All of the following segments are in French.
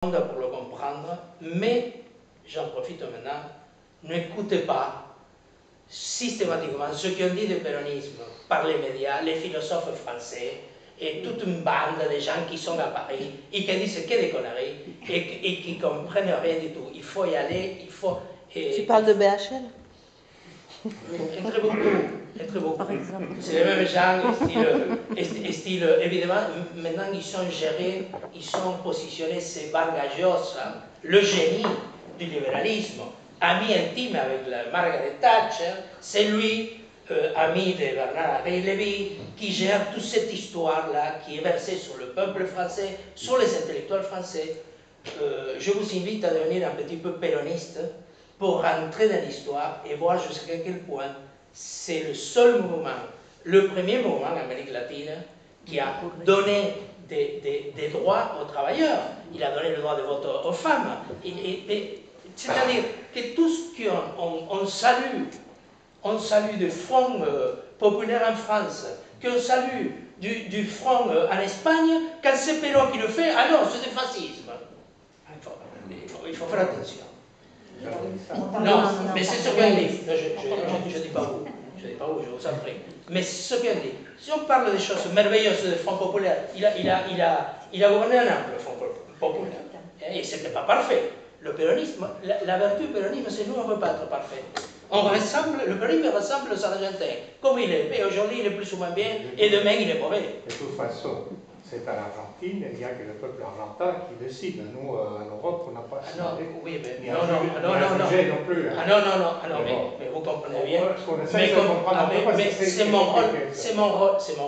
pour le comprendre, mais j'en profite maintenant, n'écoutez pas systématiquement ce qu'on dit du péronisme par les médias, les philosophes français et toute une bande de gens qui sont à Paris et qui disent que des conneries et qui ne comprennent rien du tout. Il faut y aller, il faut... Tu parles de BHL? Très beaucoup. C'est les mêmes gens, style, évidemment, maintenant ils sont gérés, ils sont positionnés, c'est Vargas Llosa, le génie du libéralisme, ami intime avec la Margaret Thatcher, c'est lui, ami de Bernard-Henri Lévy, qui gère toute cette histoire-là, qui est versée sur le peuple français, sur les intellectuels français. Je vous invite à devenir un petit peu péroniste, pour rentrer dans l'histoire et voir jusqu'à quel point c'est le seul mouvement, le premier mouvement en Amérique latine qui a donné des droits aux travailleurs. Il a donné le droit de vote aux femmes. C'est-à-dire que tout ce qu'on salue du Front populaire en France, qu'on salue du Front en Espagne, quand c'est Péron qui le fait, alors c'est du fascisme. Il faut faire attention. Non, mais c'est ce qu'on dit. Je ne dis pas où. Je ne dis pas où, je vous en prie. Mais c'est ce qu'on dit. Si on parle des choses merveilleuses du Front populaire, il a gouverné un an, le Front populaire. Et ce n'était pas parfait. Le péronisme, la vertu du péronisme, c'est nous, on ne peut pas être parfait. Le péronisme ressemble aux Argentins. Comme il est. Et aujourd'hui, il est plus ou moins bien, et demain, il est mauvais. De toute façon, c'est à l'Argentine, il n'y a que le peuple argentin qui décide. Nous, en Europe, on n'a pas décidé. Oui, mais non plus. Mais vous comprenez bien. Mais c'est mon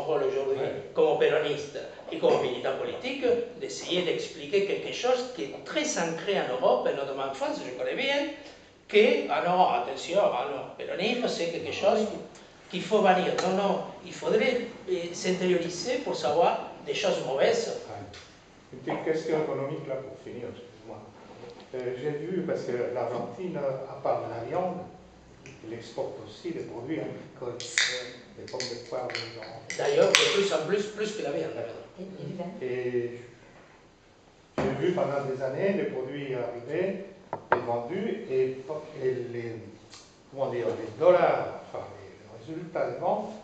rôle aujourd'hui, comme péroniste et comme militant politique, d'essayer d'expliquer quelque chose qui est très ancré en Europe, et notamment en France, je connais bien, que, attention, le péronisme, c'est quelque chose qu'il faut bannir. Non, il faudrait s'intérioriser pour savoir des choses mauvaises. Une petite question économique là pour finir, excuse-moi. J'ai vu, parce que l'Argentine, à part de la viande, il exporte aussi des produits agricoles, des pommes de poire, d'ailleurs, plus que la viande. Et j'ai vu pendant des années les produits arriver et vendus, et les dollars, enfin les résultats des ventes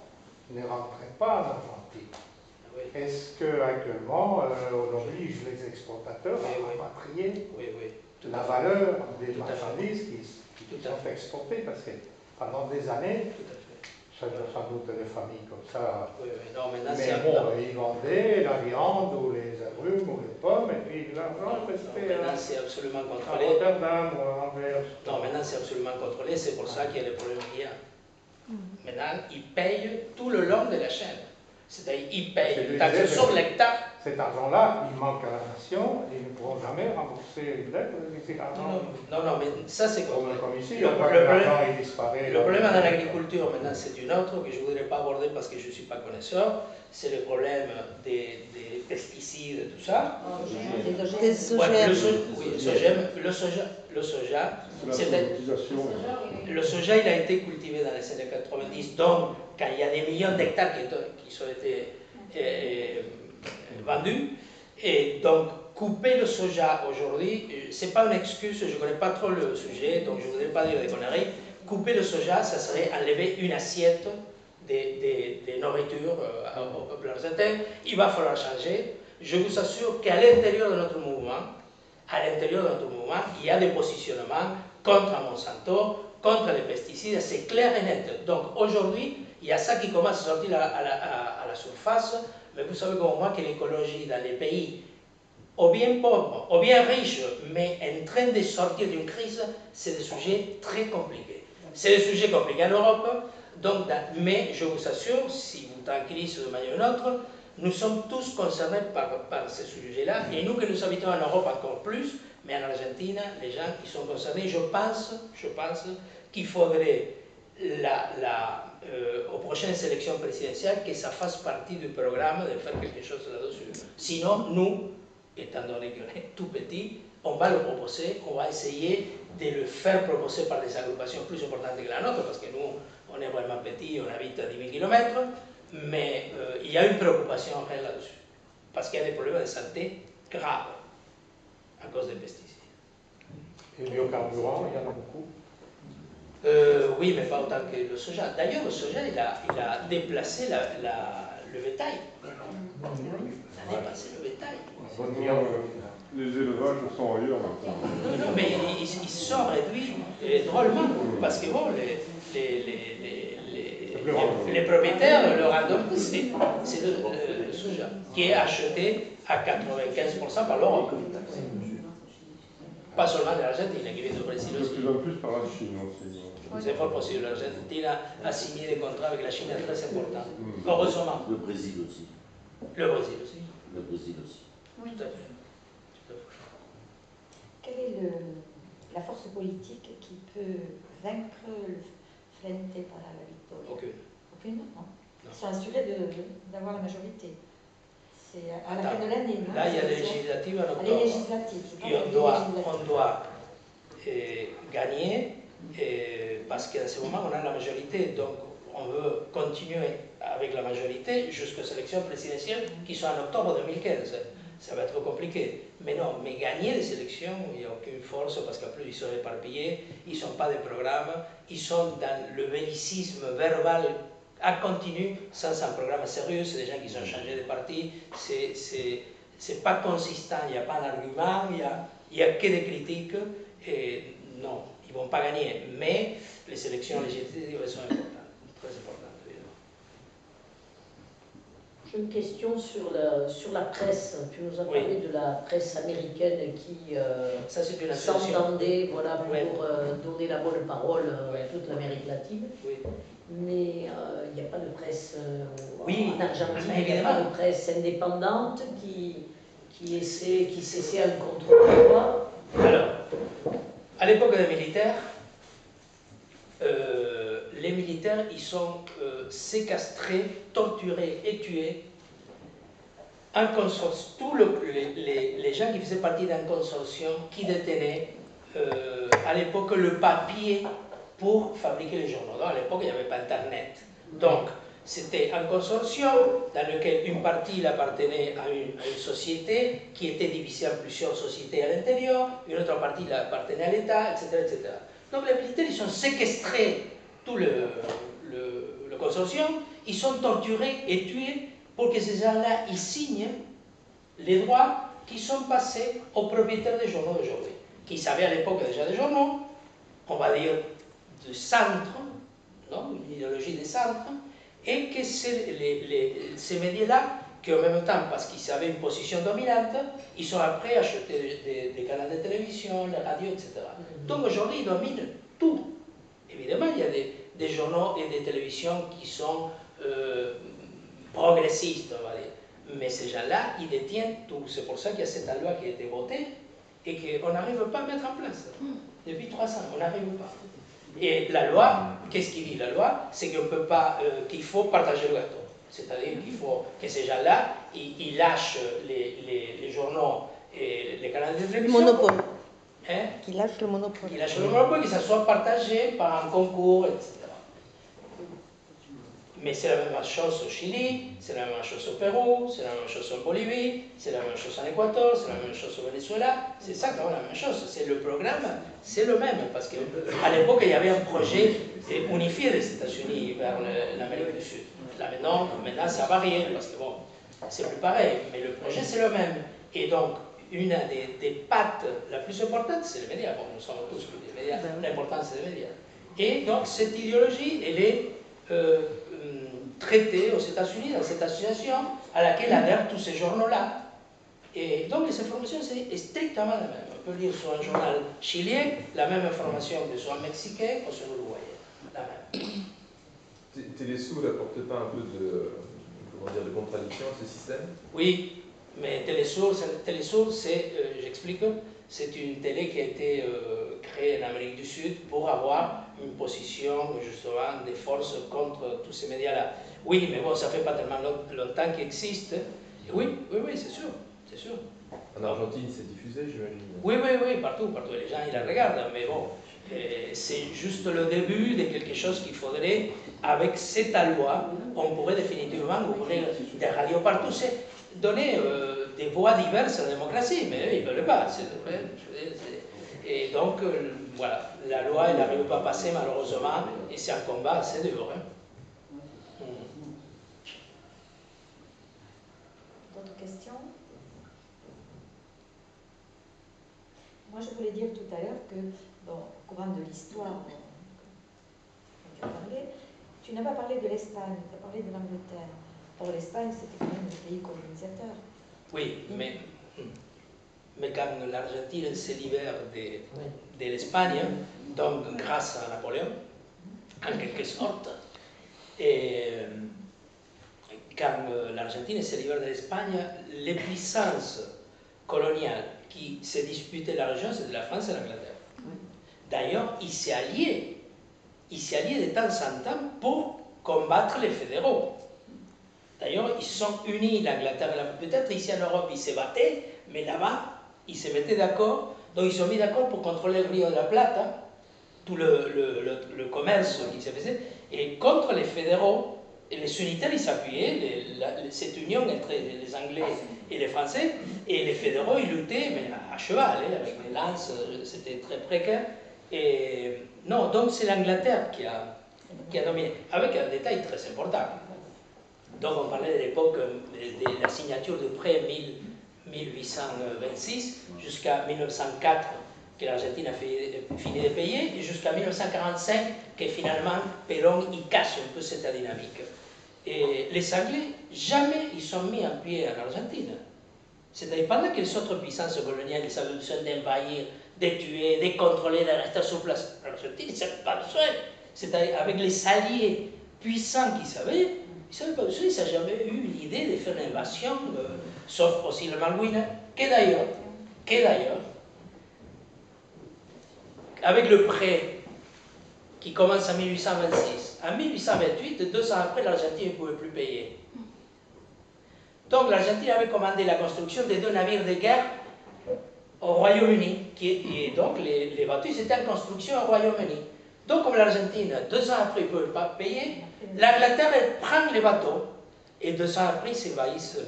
ne rentraient pas en Argentine. Est-ce qu'actuellement, on oblige les exportateurs à rapatrier la valeur des marchandises qui sont exportées? Parce que pendant des années, sans doute des familles comme ça, ils vendaient la viande ou les agrumes ou les pommes, et puis l'argent restait maintenant c'est absolument contrôlé. à Rotterdam ou à Anvers. Non, maintenant c'est absolument contrôlé, c'est pour ça qu'il y a les problèmes qu'il y a. Maintenant, ils payent tout le long de la chaîne. C'est-à-dire, ils payent une taxe sur l'hectare. Cet argent-là, il manque à la nation et ils ne pourront jamais rembourser une dette. Non, mais ça c'est comme ici, l'argent disparaît. Le problème dans l'agriculture, maintenant, c'est une autre que je ne voudrais pas aborder parce que je ne suis pas connaisseur. C'est le problème des pesticides et tout ça. Le soja, il a été cultivé dans les années 90, donc quand il y a des millions d'hectares qui ont été vendus, et donc couper le soja aujourd'hui, ce n'est pas une excuse, je ne connais pas trop le sujet, donc je ne voudrais pas dire des conneries. Couper le soja, ça serait enlever une assiette de nourriture au peuple argentin. Il va falloir changer. Je vous assure qu'à l'intérieur de notre mouvement, il y a des positionnements contre Monsanto, contre les pesticides, c'est clair et net. Donc aujourd'hui, il y a ça qui commence à sortir à la surface, mais vous savez comme moi que l'écologie dans les pays, ou bien pauvres, ou bien riches, mais en train de sortir d'une crise, c'est des sujets très compliqués. C'est des sujets compliqués en Europe, donc, mais je vous assure, si vous tranquillisez de manière ou d'une autre, nous sommes tous concernés par ces sujets-là, et nous que nous habitons en Europe encore plus, mais en Argentine, les gens qui sont concernés, je pense qu'il faudrait, aux prochaines élections présidentielles, que ça fasse partie du programme de faire quelque chose là-dessus. Sinon, nous, étant donné qu'on est tout petit, on va le proposer, on va essayer de le faire proposer par des agrupations plus importantes que la nôtre, parce que nous, on est vraiment petit, on habite à 10 000 km, mais il y a une préoccupation réelle là-dessus, parce qu'il y a des problèmes de santé graves. à cause des pesticides. Et le biocarburant, il y en a beaucoup. Oui, mais pas autant que le soja. D'ailleurs, le soja, il a déplacé le bétail. Il a déplacé le bétail. Les élevages sont ailleurs maintenant. Non, mais ils sont réduits drôlement, parce que bon, les propriétaires, leur rendement, c'est le soja, qui est acheté à 95% par l'Europe. Pas seulement de l'Argentine, qui vient du Brésil De aussi. plus en plus par la Chine aussi. C'est fort possible. L'Argentine a signé des contrats avec la Chine très importants. Heureusement. Le Brésil aussi. Le Brésil aussi. Le Brésil aussi. Oui. Tout à fait. Quelle est la force politique qui peut vaincre le Frente para la Victoria? Aucune. Aucune, non? Non. Ils sont assurés d'avoir la majorité. C'est à la Attends, fin de l'année, non? Là, il y a les législatives en Les octobre. législatives. je parle Et des législatives. on doit gagner parce qu'à ce moment, on a la majorité. Donc, on veut continuer avec la majorité jusqu'aux élections présidentielles qui sont en octobre 2015. Ça va être compliqué. Mais non, mais gagner les élections, il n'y a aucune force parce qu'en plus, ils sont éparpillés, ils ne sont pas des programmes, ils sont dans le bellicisme verbal à continu, sans un programme sérieux. C'est des gens qui ont changé de parti, c'est pas consistant, il n'y a pas d'argument, il n'y a que des critiques. Et non, ils ne vont pas gagner. Mais les élections législatives sont importantes, très importantes. J'ai une question sur la presse. Tu nous as parlé de la presse américaine qui Ça, c'est une association. s'entendait voilà, pour Ouais. donner la bonne parole Ouais. à toute l'Amérique latine. Oui. Mais il n'y a pas de presse Oui, en Argentine, mais il n'y a évidemment. pas de presse indépendante qui s'essaie un contre-pouvoir. Alors, à l'époque des militaires, les militaires, ils sont séquestrés, torturés et tués. Un consortium, tous les gens qui faisaient partie d'un consortium qui détenaient à l'époque le papier pour fabriquer les journaux. À l'époque, il n'y avait pas Internet. Donc, c'était un consortium dans lequel une partie appartenait à une société qui était divisée en plusieurs sociétés à l'intérieur, une autre partie appartenait à l'État, etc., etc. Donc les militaires, ils sont séquestrés, tout le consortium, ils sont torturés et tués pour que ces gens-là, ils signent les droits qui sont passés aux propriétaires des journaux d'aujourd'hui, qui savaient à l'époque déjà des journaux, on va dire de centre, non, une idéologie des centres, et que ces médias-là, qu'en même temps, parce qu'ils avaient une position dominante, ils sont après achetés des canaux de télévision, les radios, etc. Donc aujourd'hui, ils dominent tout. Évidemment, il y a des journaux et des télévisions qui sont progressistes, on va dire. Mais ces gens-là, ils détiennent tout. C'est pour ça qu'il y a cette loi qui a été votée et qu'on n'arrive pas à mettre en place. Depuis 3 ans, on n'arrive pas. Et la loi, qu'est-ce qu'il dit la loi? C'est qu'on peut pas, qu'il faut partager le gâteau. C'est-à-dire qu'il faut que ces gens-là, ils lâchent les journaux et les canaux de Le télévision. monopole. Hein? Qui lâche le monopole. Qu'il lâche le monopole, que ça soit partagé par un concours, etc. Mais c'est la même chose au Chili, c'est la même chose au Pérou, c'est la même chose en Bolivie, c'est la même chose en Équateur, c'est la même chose au Venezuela. C'est exactement la même chose. C'est le programme, c'est le même. Parce qu'à l'époque, il y avait un projet unifié des États-Unis vers l'Amérique du Sud. Là maintenant ça a varié, parce que bon, c'est plus pareil, mais le projet c'est le même. Et donc, une des pattes la plus importante, c'est les médias. Bon, nous sommes tous des médias, l'important c'est les médias. Et donc, cette idéologie, elle est traitée aux États-Unis dans cette association à laquelle adhèrent tous ces journaux-là. Et donc, les informations, c'est strictement la même. On peut lire sur un journal chilien la même information que sur un mexicain ou sur un uruguayen. La même. Télésoul n'apporte pas un peu de contradiction à ce système? Oui, mais Télésoul, c'est, j'explique, c'est une télé qui a été créée en Amérique du Sud pour avoir une position, justement, de force contre tous ces médias-là. Oui, mais bon, ça fait pas tellement longtemps qu'il existe. Oui, c'est sûr, c'est sûr. En Argentine, c'est diffusé, j'imagine. Oui, partout, les gens, ils la regardent, mais bon, c'est juste le début de quelque chose qu'il faudrait, avec cette loi, on pourrait définitivement ouvrir des radios partout. C'est donner des voies diverses à la démocratie, mais eux, ils ne veulent pas. Et donc, voilà, la loi, elle n'arrive pas à passer, malheureusement, et c'est un combat assez dur. Hein. D'autres questions? Moi, je voulais dire tout à l'heure que, bon, au courant de l'histoire dont tu as parlé, tu n'as pas parlé de l'Espagne, tu as parlé de l'Angleterre. Or, l'Espagne, c'était quand même le pays colonisateur. Oui, mais quand l'Argentine se libère de l'Espagne, donc grâce à Napoléon, en quelque sorte, et quand l'Argentine se libère de l'Espagne, les puissances coloniales qui se disputaient la région, c'était la France et l'Angleterre. D'ailleurs, ils s'y alliaient de temps en temps pour combattre les fédéraux. D'ailleurs, ils sont unis, l'Angleterre, peut-être ici en Europe, ils se battaient, mais là-bas, ils se mettaient d'accord. Donc, ils se sont mis d'accord pour contrôler le Rio de la Plata, tout le commerce qui se faisait, et contre les fédéraux. Et les unitaires, ils s'appuyaient, cette union entre les Anglais et les Français, et les fédéraux, ils luttaient, mais à cheval, hein, avec les lances, c'était très précaire. Et non, donc c'est l'Angleterre qui a dominé, avec un détail très important. Donc on parlait de l'époque de la signature du prêt 1826 jusqu'à 1904 que l'Argentine a fini de payer et jusqu'à 1945 que finalement Perón il casse un peu cette dynamique. Et les Anglais, jamais ils sont mis en pied en Argentine. C'est-à-dire pendant que les autres puissances coloniales ils avaient besoin d'envahir, de tuer, de contrôler, de rester sur place, l'Argentine ils n'avaient pas besoin. C'est-à-dire avec les alliés puissants qu'ils avaient, ils n'avaient pas besoin, ils n'ont jamais eu l'idée de faire une invasion, sauf aussi le Malvinas, que d'ailleurs, avec le prêt qui commence en 1826, en 1828, 2 ans après, l'Argentine ne pouvait plus payer. Donc l'Argentine avait commandé la construction de 2 navires de guerre au Royaume-Uni, et donc les bateaux étaient en construction au Royaume-Uni. Donc comme l'Argentine, 2 ans après, ne pouvait pas payer, l'Angleterre prend les bateaux, et 2 ans après, ils s'envahissent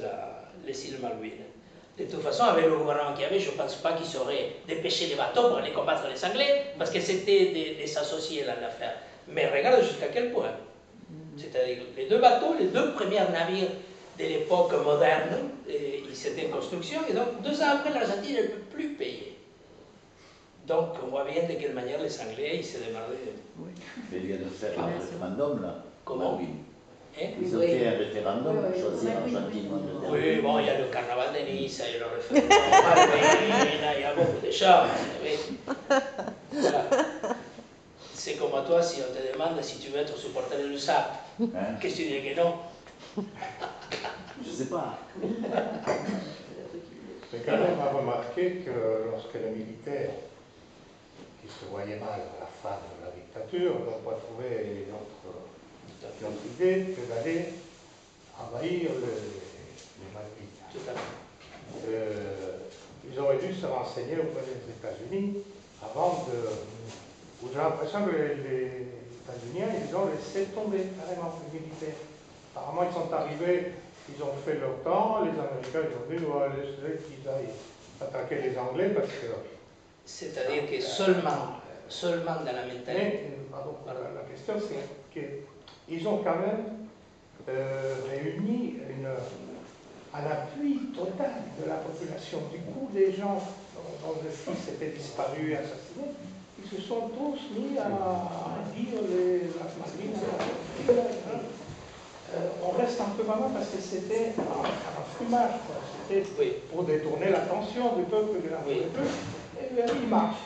les îles Malvinas. De toute façon, avec le gouvernement qu'il y avait, je ne pense pas qu'ils sauraient dépêcher les bateaux pour aller combattre les Anglais, parce que c'était des associés dans l'affaire. Mais regarde jusqu'à quel point. C'est-à-dire les 2 bateaux, les 2 premiers navires de l'époque moderne, ils étaient en construction, et donc 2 ans après, l'Argentine ne peut plus payer. Donc on voit bien de quelle manière les Anglais, ils se démarraient. Oui. Mais il vient de faire un référendum, là. Comment? Ils ont fait un référendum pour choisir l'Argentine. Oui, bon, il y a le carnaval de Nice, il y a le référendum, il y a beaucoup de choses. Oui. Voilà. C'est comme à toi, si on te demande si tu veux être supporter de l'USAP, qu'est-ce que tu dis que non? Je ne sais pas. Mais quand même à remarquer que lorsque les militaires, qui se voyaient mal à la fin de la dictature, n'ont pas trouvé d'autre idée que d'aller envahir les Malvinas. Ils auraient dû se renseigner auprès des États-Unis avant de... J'ai l'impression que les États-Unis, ils ont laissé tomber carrément les militaires. Apparemment, ils sont arrivés, ils ont fait leur temps, les Américains, ils ont dit, on va laisser qu'ils aillent attaquer les Anglais parce que... C'est-à-dire que seulement dans la mentalité... La question, c'est qu'ils ont quand même réuni un appui total de la population. Du coup, des gens dont le fils était disparu et assassiné, ils se sont tous mis à dire la Malvinas. On reste un peu malin parce que c'était un fumage. C'était pour détourner l'attention du peuple de la et il marche.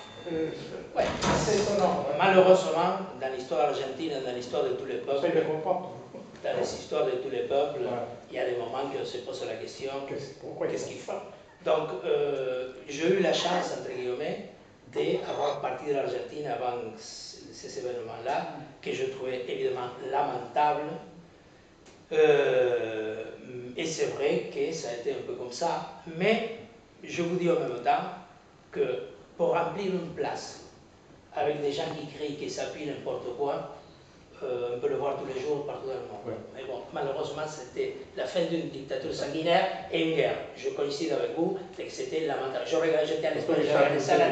Ouais, c'est étonnant. Malheureusement, dans l'histoire argentine, dans l'histoire de tous les peuples, dans les histoires de tous les peuples, il y a des moments qu'on se pose la question, qu'est-ce qu'ils font? Donc, j'ai eu la chance, entre guillemets, d'avoir parti de l'Argentine avant ces événements-là, que je trouvais évidemment lamentables. Et c'est vrai que ça a été un peu comme ça, mais je vous dis en même temps que pour remplir une place avec des gens qui crient, qui s'appuient n'importe quoi, on peut le voir tous les jours partout dans le monde. Ouais. Mais bon, malheureusement, c'était la fin d'une dictature sanguinaire et une guerre. Je coïncide avec vous, et que c'était lamentable. J'étais à l'Espagne, j'ai regardé ça à la